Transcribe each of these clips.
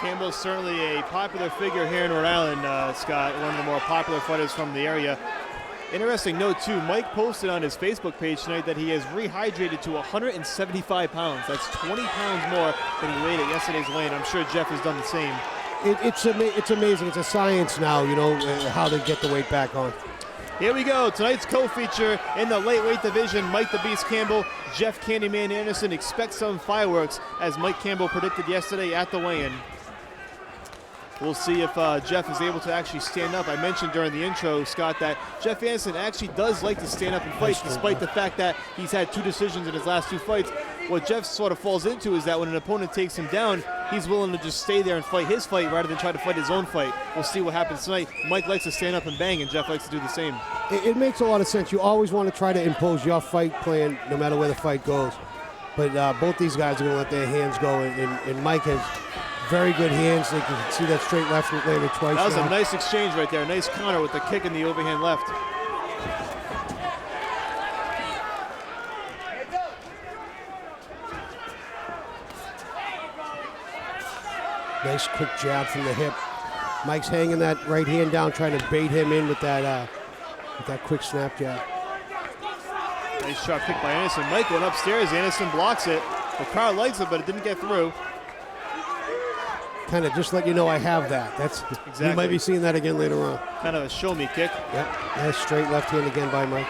Campbell's certainly a popular figure here in Rhode Island, Scott, one of the more popular fighters from the area. Interesting note, too, Mike posted on his Facebook page tonight that he has rehydrated to 175 pounds. That's 20 pounds more than he weighed at yesterday's weigh-in. I'm sure Jeff has done the same. It's amazing. It's a science now, you know, how they get the weight back on. Here we go. Tonight's co-feature in the lightweight division, Mike the Beast Campbell, Jeff Candyman Anderson. Expect some fireworks, as Mike Campbell predicted yesterday at the weigh-in. We'll see if Jeff is able to actually stand up. I mentioned during the intro, Scott, that Jeff Anderson actually does like to stand up and fight, despite the fact that he's had 2 decisions in his last 2 fights. What Jeff sort of falls into is that when an opponent takes him down, he's willing to just stay there and fight his fight rather than try to fight his own fight. We'll see what happens tonight. Mike likes to stand up and bang, and Jeff likes to do the same. It makes a lot of sense. You always want to try to impose your fight plan no matter where the fight goes. But both these guys are going to let their hands go, and Mike has very good hands. You can see that straight left landed twice. That was now. a nice exchange right there. Nice counter with the kick in the overhand left. Nice quick jab from the hip. Mike's hanging that right hand down, trying to bait him in with that quick snap jab. Nice sharp kick by Anderson. Mike went upstairs. Anderson blocks it. The crowd likes it, but it didn't get through. Kind of just let you know I have that. That's exactly. You might be seeing that again later on. Kind of a show-me kick. Yep. Nice straight left hand again by Mike.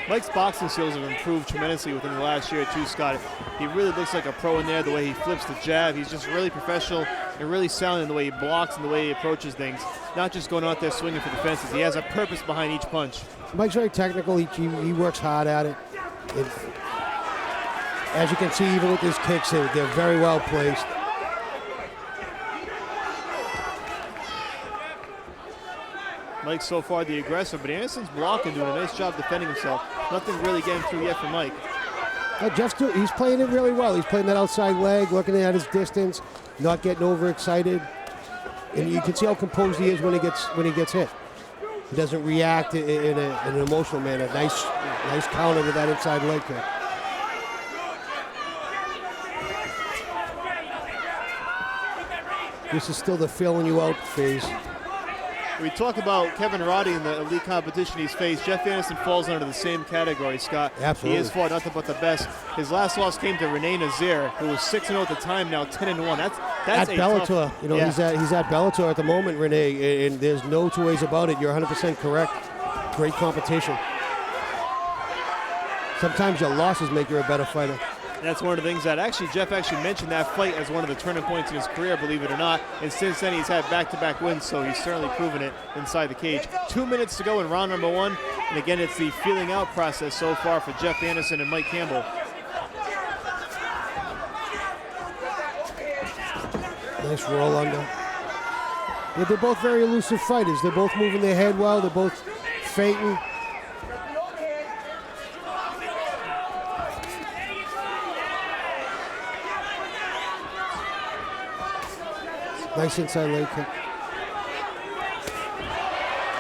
Mike's boxing skills have improved tremendously within the last year or two, Scott. He really looks like a pro in there, the way he flips the jab. He's just really professional and really sound in the way he blocks and the way he approaches things. Not just going out there swinging for the fences. He has a purpose behind each punch. Mike's very technical. He works hard at it. As you can see, even with his kicks, they're very well placed. Mike so far the aggressor, but Anderson's blocking, doing a nice job defending himself. Nothing really getting through yet for Mike. He's playing it really well. He's playing that outside leg, looking at his distance, not getting overexcited. And you can see how composed he is when he gets hit. He doesn't react in an emotional manner. Nice counter to that inside leg kick. This is still the filling you out phase. We talk about Kevin Roddy in the elite competition he's faced. Jeff Anderson falls under the same category, Scott. Absolutely. He has fought nothing but the best. His last loss came to Rene Nazir, who was 6-0 at the time, now 10-1. That's at Bellator. Tough, you know, yeah. He's at Bellator at the moment, Rene, and there's no 2 ways about it. You're 100% correct. Great competition. Sometimes your losses make you a better fighter. That's one of the things that Jeff mentioned that fight as one of the turning points in his career, believe it or not. And since then, he's had back-to-back wins, so he's certainly proven it inside the cage. 2 minutes to go in round number 1. And again, it's the feeling out process so far for Jeff Anderson and Mike Campbell. Nice roll under. Yeah, they're both very elusive fighters. They're both moving their head well. They're both feinting. Nice inside leg kick.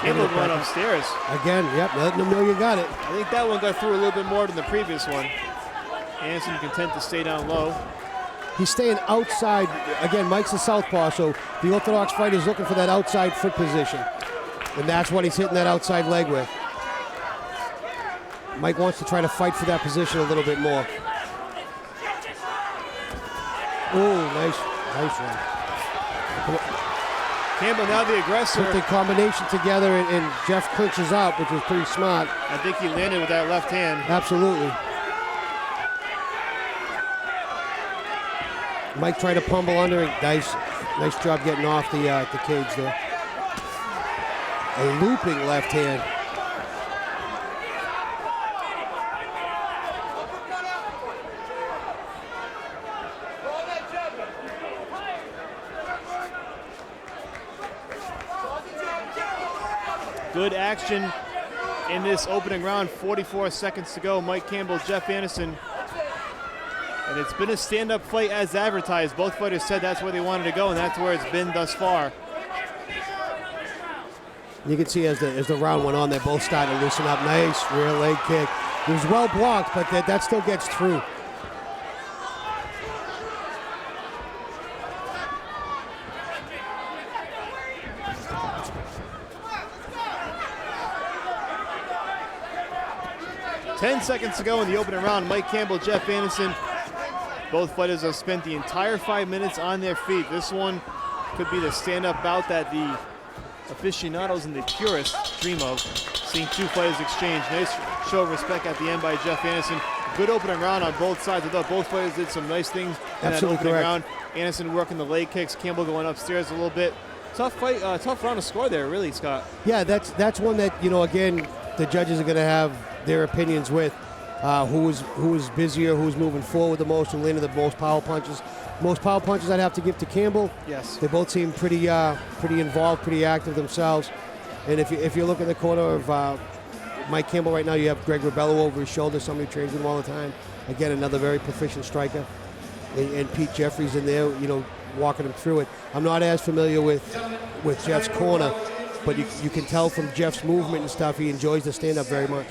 Campbell went upstairs. Again, yep, letting them know you got it. I think that one got through a little bit more than the previous one. Anderson content to stay down low. He's staying outside. Again, Mike's a southpaw, so the orthodox fighter is looking for that outside foot position. And that's what he's hitting that outside leg with. Mike wants to try to fight for that position a little bit more. Oh, nice one. Campbell now the aggressor. Put the combination together and Jeff clinches out, which was pretty smart. I think he landed with that left hand. Absolutely. Mike tried to pummel under it. Nice job getting off the cage there. A looping left hand. Good action in this opening round. 44 seconds to go. Mike Campbell, Jeff Anderson. And it's been a stand-up fight as advertised. Both fighters said that's where they wanted to go, and that's where it's been thus far. You can see as the round went on, they're both starting to loosen up. Nice rear leg kick. It was well blocked, but that still gets through. 10 seconds to go in the opening round. Mike Campbell, Jeff Anderson. Both fighters have spent the entire 5 minutes on their feet. This one could be the stand-up bout that the aficionados and the purists dream of. Seeing two fighters exchange. Nice show of respect at the end by Jeff Anderson. Good opening round on both sides. I thought both fighters did some nice things in that opening round. Anderson working the leg kicks. Campbell going upstairs a little bit. Tough fight, tough round to score there, really, Scott. Yeah, that's one that, again, the judges are going to have their opinions with. Who was busier, who was moving forward the most, who landed the most power punches. Most power punches I'd have to give to Campbell. Yes. They both seem pretty involved, pretty active themselves. And if you look at the corner of Mike Campbell right now, you have Greg Rebello over his shoulder, somebody who trains with him all the time. Again, another very proficient striker. And Pete Jeffries in there, walking him through it. I'm not as familiar with Jeff's corner, but you can tell from Jeff's movement and stuff, he enjoys the stand-up very much.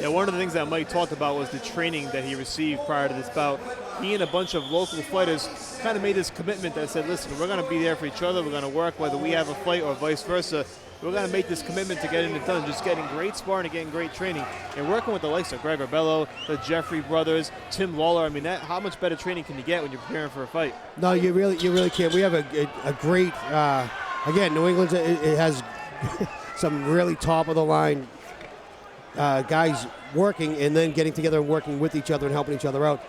Yeah, one of the things that Mike talked about was the training that he received prior to this bout. He and a bunch of local fighters kind of made this commitment that said, listen, we're going to be there for each other. We're going to work whether we have a fight or vice versa. We're going to make this commitment to getting it done, just getting great sparring and getting great training. And working with the likes of Greg Rebello, the Jeffrey brothers, Tim Lawler. I mean, how much better training can you get when you're preparing for a fight? No, you really can't. We have a great, again, New England, it has some really top-of-the-line guys working and then getting together and working with each other and helping each other out.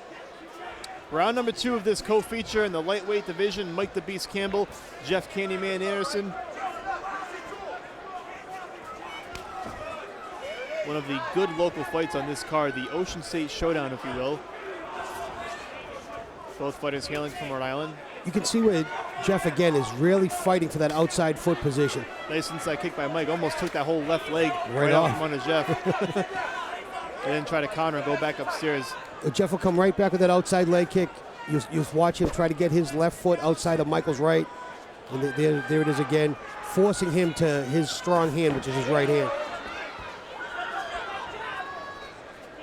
Round number 2 of this co-feature in the lightweight division, Mike the Beast Campbell, Jeff Candyman Anderson. One of the good local fights on this card, the Ocean State Showdown, if you will. Both fighters hailing from Rhode Island. You can see where Jeff, again, is really fighting for that outside foot position. Nice inside kick by Mike. Almost took that whole left leg right off out from under Jeff. And then try to counter and go back upstairs. Jeff will come right back with that outside leg kick. You watch him try to get his left foot outside of Michael's right. And there it is again, forcing him to his strong hand, which is his right hand.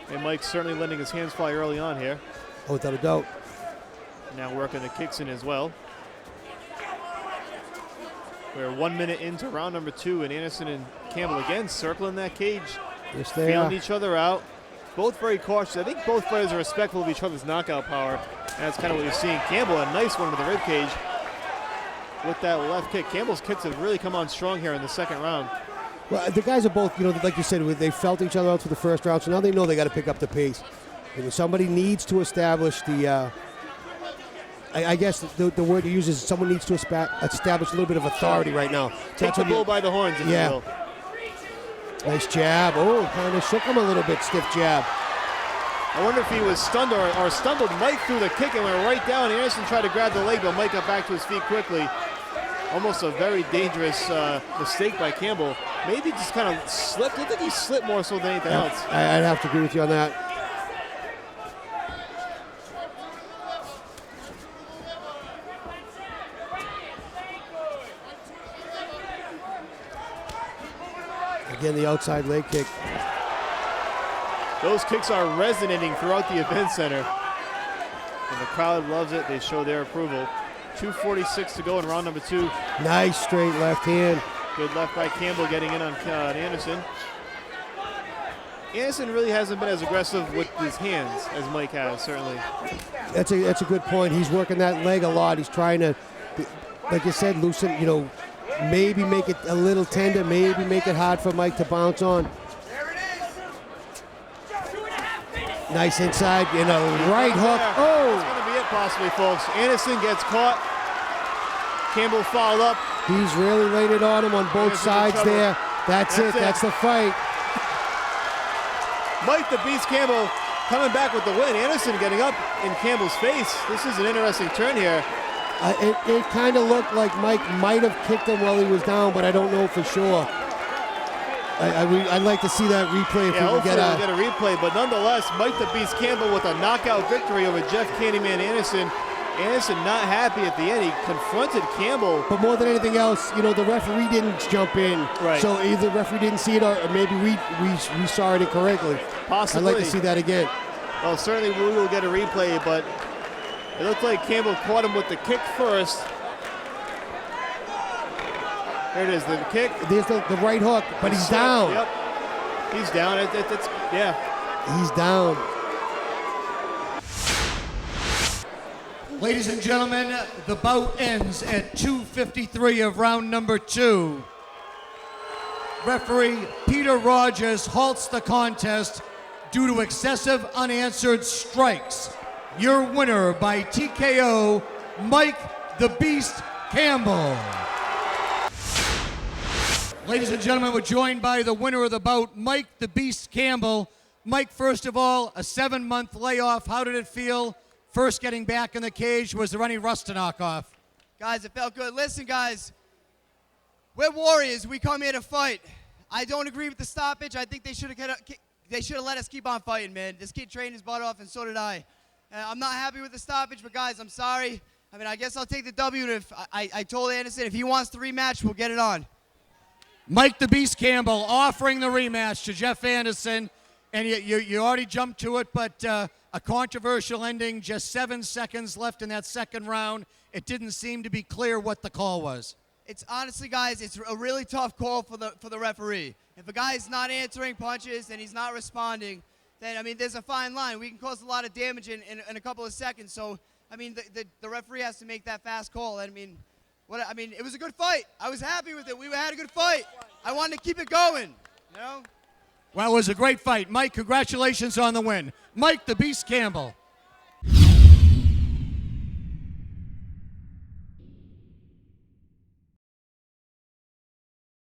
And Mike's certainly letting his hands fly early on here. Oh, without a doubt. Now working the kicks in as well. We're 1 minute into round number 2, and Anderson and Campbell again circling that cage. Yes, they feeling are. each other out. Both very cautious. I think both fighters are respectful of each other's knockout power. And that's kind of what you're seeing. Campbell, a nice one to the rib cage with that left kick. Campbell's kicks have really come on strong here in the second round. Well, the guys are both, like you said, they felt each other out for the first round, so now they know they got to pick up the pace. Somebody needs to establish the, I guess the word you use is someone needs to establish a little bit of authority right now. So Take the bull by the horns, if you will. Nice jab. Oh, kind of shook him a little bit, stiff jab. I wonder if he was stunned or stumbled Mike through the kick and went right down. Anderson tried to grab the leg, but Mike got back to his feet quickly. Almost a very dangerous mistake by Campbell. Maybe just kind of slipped. I think he slipped more so than anything else. I'd have to agree with you on that. Again, the outside leg kick. Those kicks are resonating throughout the event center. And the crowd loves it. They show their approval. 2:46 to go in round number 2. Nice straight left hand. Good left by Campbell getting in on Anderson. Anderson really hasn't been as aggressive with his hands as Mike has, certainly. That's a good point. He's working that leg a lot. He's trying to, like you said, loosen, maybe make it a little tender, maybe make it hard for Mike to bounce on. Nice inside, right hook. Oh! That's going to be it possibly, folks. Anderson gets caught. Campbell fouled up. He's really laid it on him on both sides there. That's it. That's the fight. Mike the Beast Campbell coming back with the win. Anderson getting up in Campbell's face. This is an interesting turn here. It kind of looked like Mike might have kicked him while he was down, but I don't know for sure. I'd like to see that replay if we can get we'll get a replay. But nonetheless, Mike the Beast Campbell with a knockout victory over Jeff Candyman Anderson. Anderson not happy at the end. He confronted Campbell. But more than anything else, the referee didn't jump in. Right. So either the referee didn't see it or maybe we saw it incorrectly. Possibly. I'd like to see that again. Well, certainly we will get a replay, but it looked like Campbell caught him with the kick first. There it is, the kick. There's the right hook, but he's down. Yep, he's down. Yeah. He's down. Ladies and gentlemen, the bout ends at 2:53 of round number 2. Referee Peter Rogers halts the contest due to excessive unanswered strikes. Your winner by TKO, Mike the Beast Campbell. Ladies and gentlemen, we're joined by the winner of the bout, Mike the Beast Campbell. Mike, first of all, a 7-month layoff. How did it feel first getting back in the cage? Was there any rust to knock off? Guys, it felt good. Listen, guys, we're warriors. We come here to fight. I don't agree with the stoppage. I think they should have let us keep on fighting, man. This kid trained his butt off, and so did I. I'm not happy with the stoppage, but guys, I'm sorry. I mean, I guess I'll take the W. And if I told Anderson if he wants the rematch, we'll get it on. Mike the Beast Campbell offering the rematch to Jeff Anderson, and you already jumped to it, but a controversial ending, just 7 seconds left in that second round. It didn't seem to be clear what the call was. It's honestly, guys, it's a really tough call for the referee. If a guy's not answering punches and he's not responding, then, I mean, there's a fine line. We can cause a lot of damage in a couple of seconds. So, I mean, the referee has to make that fast call. I mean, it was a good fight. I was happy with it. We had a good fight. I wanted to keep it going, you know? Well, it was a great fight. Mike, congratulations on the win. Mike the Beast Campbell.